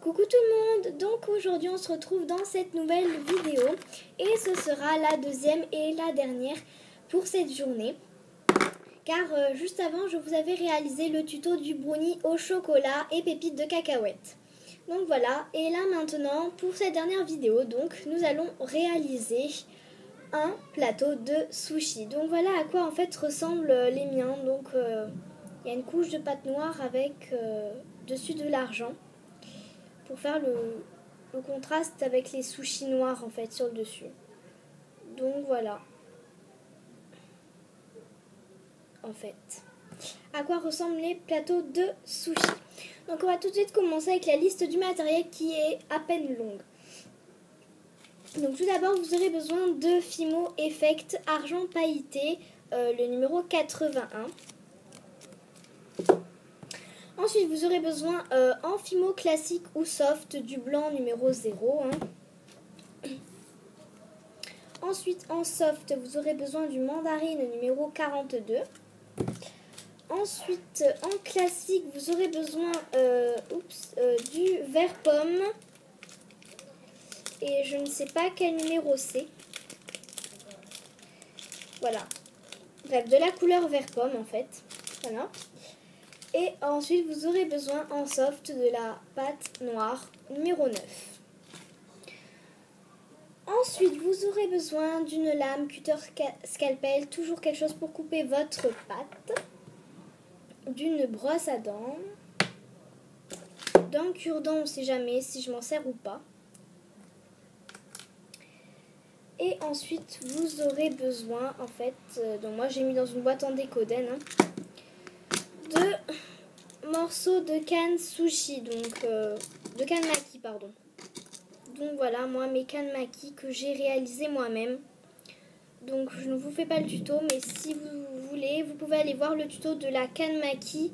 Coucou tout le monde, donc aujourd'hui on se retrouve dans cette nouvelle vidéo et ce sera la deuxième et la dernière pour cette journée car juste avant je vous avais réalisé le tuto du brownie au chocolat et pépites de cacahuètes. Donc voilà, et là maintenant pour cette dernière vidéo donc nous allons réaliser un plateau de sushi. Donc voilà à quoi en fait ressemblent les miens. Donc il y a une couche de pâte noire avec dessus de l'argent pour faire le contraste avec les sushis noirs en fait sur le dessus. Donc voilà. En fait. À quoi ressemblent les plateaux de sushi. Donc on va tout de suite commencer avec la liste du matériel qui est à peine longue. Donc tout d'abord vous aurez besoin de Fimo Effect argent pailleté, le numéro 81. Ensuite vous aurez besoin en Fimo classique ou soft du blanc numéro 0. Ensuite en soft vous aurez besoin du mandarine numéro 42. Ensuite en classique vous aurez besoin du vert pomme. Et je ne sais pas quel numéro c'est. Voilà. Bref, de la couleur vert pomme en fait. Voilà. Et ensuite, vous aurez besoin en soft de la pâte noire numéro 9. Ensuite, vous aurez besoin d'une lame cutter scalpel, toujours quelque chose pour couper votre pâte. D'une brosse à dents. D'un cure-dent, on ne sait jamais si je m'en sers ou pas. Et ensuite, vous aurez besoin, en fait, donc moi j'ai mis dans une boîte en décoden, de morceaux de canne sushi, donc de canne maki, pardon. Donc voilà, moi mes cannes maki que j'ai réalisées moi-même. Donc je ne vous fais pas le tuto, mais si vous voulez, vous pouvez aller voir le tuto de la canne maki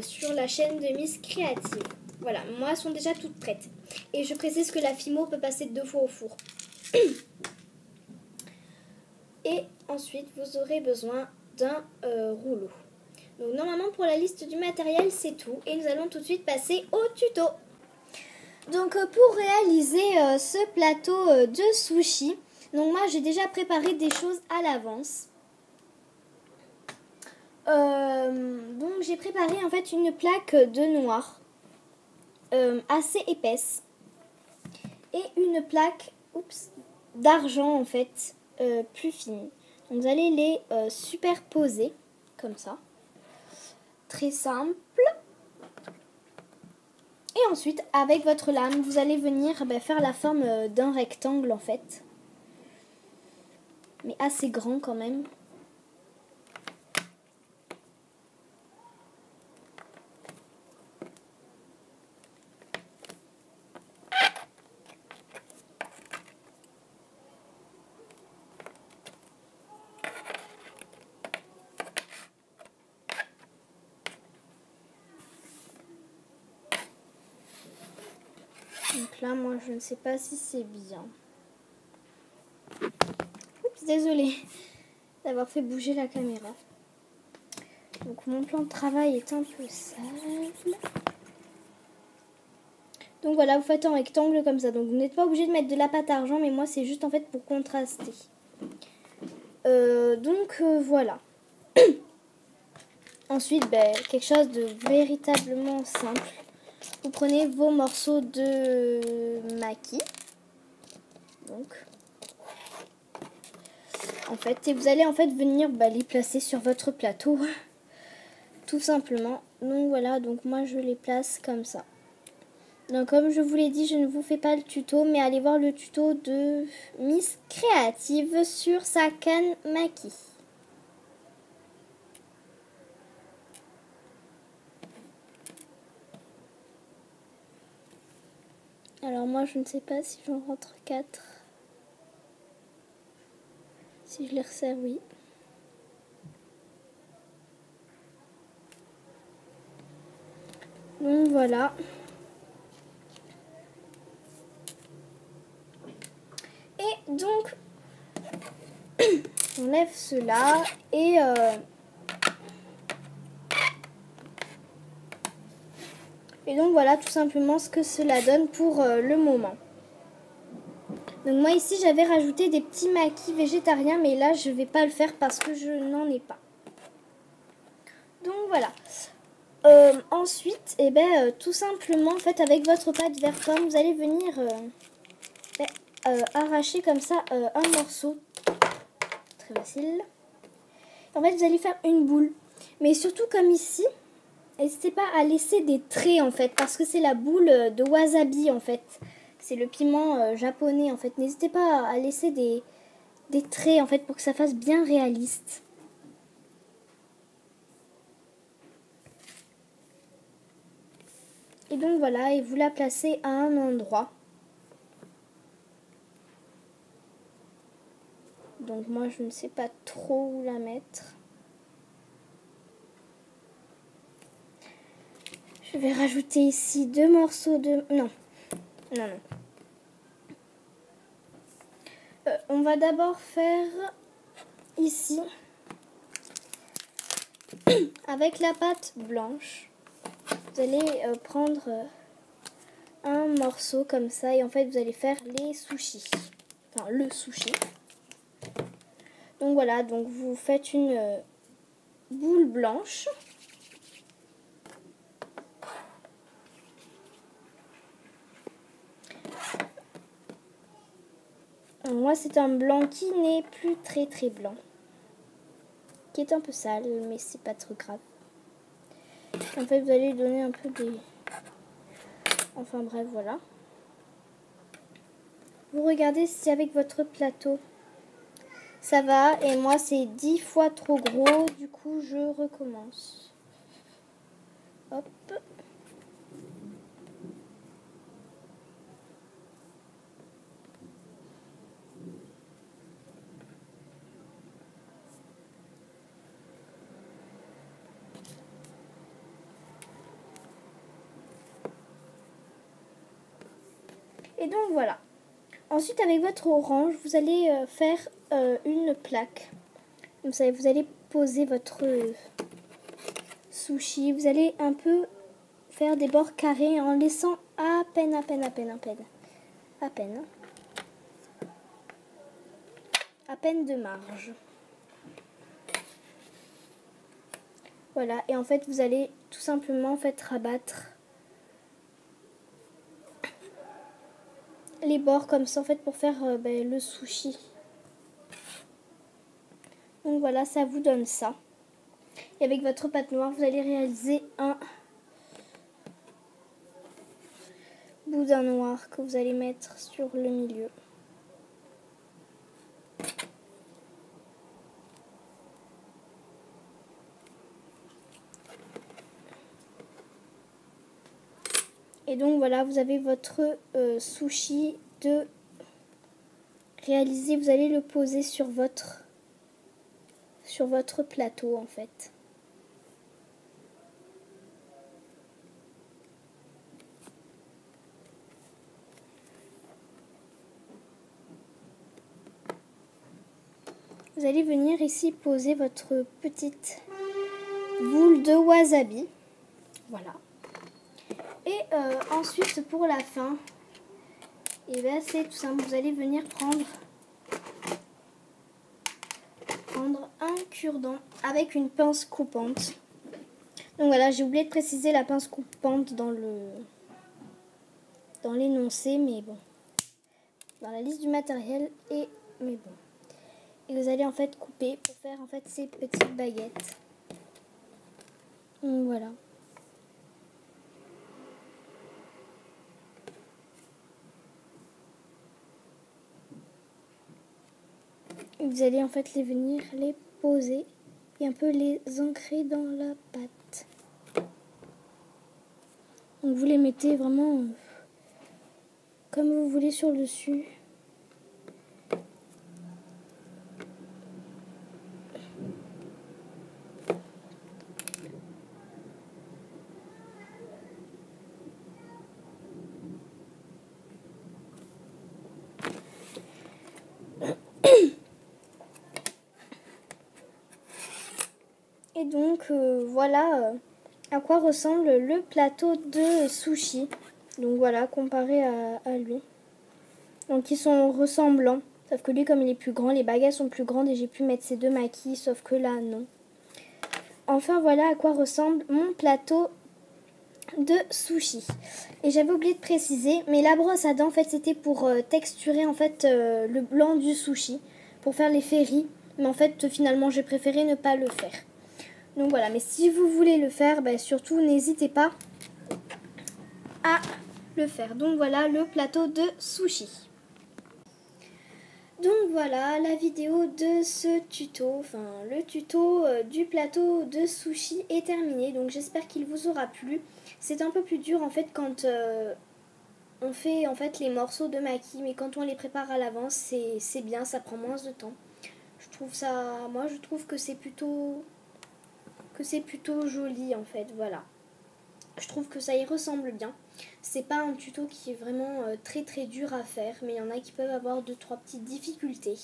sur la chaîne de Miss Créative. Voilà, moi elles sont déjà toutes prêtes. Et je précise que la Fimo peut passer 2 fois au four. Et ensuite, vous aurez besoin d'un rouleau. Donc normalement, pour la liste du matériel, c'est tout. Et nous allons tout de suite passer au tuto. Donc pour réaliser ce plateau de sushi, donc moi j'ai déjà préparé des choses à l'avance. Donc j'ai préparé en fait une plaque de noix assez épaisse. Et une plaque d'argent en fait plus fine. Donc vous allez les superposer comme ça. Très simple. Et ensuite avec votre lame vous allez venir faire la forme d'un rectangle en fait. Mais assez grand quand même. Donc là, moi, je ne sais pas si c'est bien. Oups, désolée d'avoir fait bouger la caméra. Donc mon plan de travail est un peu sale. Donc voilà, vous faites un rectangle comme ça. Donc vous n'êtes pas obligé de mettre de la pâte à argent, mais moi, c'est juste en fait pour contraster. Voilà. Ensuite, quelque chose de véritablement simple. Vous prenez vos morceaux de maki. Donc, en fait, et vous allez en fait venir les placer sur votre plateau. Tout simplement. Donc voilà, donc moi je les place comme ça. Donc comme je vous l'ai dit, je ne vous fais pas le tuto, mais allez voir le tuto de Miss Créative sur sa canne maki. Alors moi je ne sais pas si j'en rentre 4. Si je les resserre, oui. Donc voilà. Et donc on lève cela Et donc voilà tout simplement ce que cela donne pour le moment. Donc moi ici j'avais rajouté des petits maquis végétariens, mais là je vais pas le faire parce que je n'en ai pas. Donc voilà. Ensuite, tout simplement en fait avec votre pâte vert pomme, vous allez venir arracher comme ça un morceau. Très facile. En fait vous allez faire une boule. Mais surtout comme ici, n'hésitez pas à laisser des traits en fait, parce que c'est la boule de wasabi en fait. C'est le piment japonais en fait. N'hésitez pas à laisser des traits en fait pour que ça fasse bien réaliste. Et donc voilà, et vous la placez à un endroit. Donc moi je ne sais pas trop où la mettre. Je vais rajouter ici 2 morceaux de... Non. On va d'abord faire ici avec la pâte blanche. Vous allez prendre un morceau comme ça et en fait vous allez faire les sushis. Enfin le sushi. Donc voilà, donc vous faites une boule blanche. Moi c'est un blanc qui n'est plus très blanc. Qui est un peu sale, mais c'est pas trop grave. En fait vous allez donner un peu des... Enfin bref, voilà. Vous regardez si avec votre plateau ça va, et moi c'est 10 fois trop gros, du coup je recommence. Hop. Et donc voilà. Ensuite avec votre orange, vous allez faire une plaque. Comme ça, vous allez poser votre sushi. Vous allez un peu faire des bords carrés en laissant à peine de marge. Voilà, et en fait vous allez tout simplement rabattre les bords comme ça en fait pour faire le sushi. Donc voilà, ça vous donne ça. Et avec votre pâte noire, vous allez réaliser un boudin noir que vous allez mettre sur le milieu. Et donc voilà, vous avez votre sushi de réaliser. Vous allez le poser sur votre plateau en fait. Vous allez venir ici poser votre petite boule de wasabi. Voilà. Et ensuite pour la fin, et ben c'est tout simple. Vous allez venir prendre un cure-dent avec une pince coupante. Donc voilà, j'ai oublié de préciser la pince coupante dans l'énoncé, mais bon, dans la liste du matériel, mais bon. Et vous allez en fait couper pour faire en fait ces petites baguettes. Donc voilà. Et vous allez en fait venir les poser et un peu les ancrer dans la pâte. Donc vous les mettez vraiment comme vous voulez sur le dessus. Et donc voilà à quoi ressemble le plateau de sushi. Donc voilà, comparé à lui. Donc ils sont ressemblants. Sauf que lui, comme il est plus grand, les baguettes sont plus grandes et j'ai pu mettre ces deux maquis. Sauf que là, non. Enfin, voilà à quoi ressemble mon plateau de sushi. Et j'avais oublié de préciser, mais la brosse à dents, en fait, c'était pour texturer en fait le blanc du sushi. Pour faire l'effet riz. Mais en fait, finalement, j'ai préféré ne pas le faire. Donc voilà, mais si vous voulez le faire, surtout n'hésitez pas à le faire. Donc voilà le plateau de sushi. Donc voilà la vidéo de ce tuto, enfin le tuto du plateau de sushi est terminé. Donc j'espère qu'il vous aura plu. C'est un peu plus dur en fait quand on fait en fait les morceaux de maquis, mais quand on les prépare à l'avance, c'est bien, ça prend moins de temps. Moi je trouve que c'est plutôt joli en fait, voilà. Je trouve que ça y ressemble bien. C'est pas un tuto qui est vraiment très très dur à faire, mais il y en a qui peuvent avoir 2-3 petites difficultés.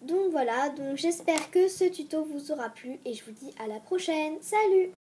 Donc voilà, donc j'espère que ce tuto vous aura plu et je vous dis à la prochaine. Salut!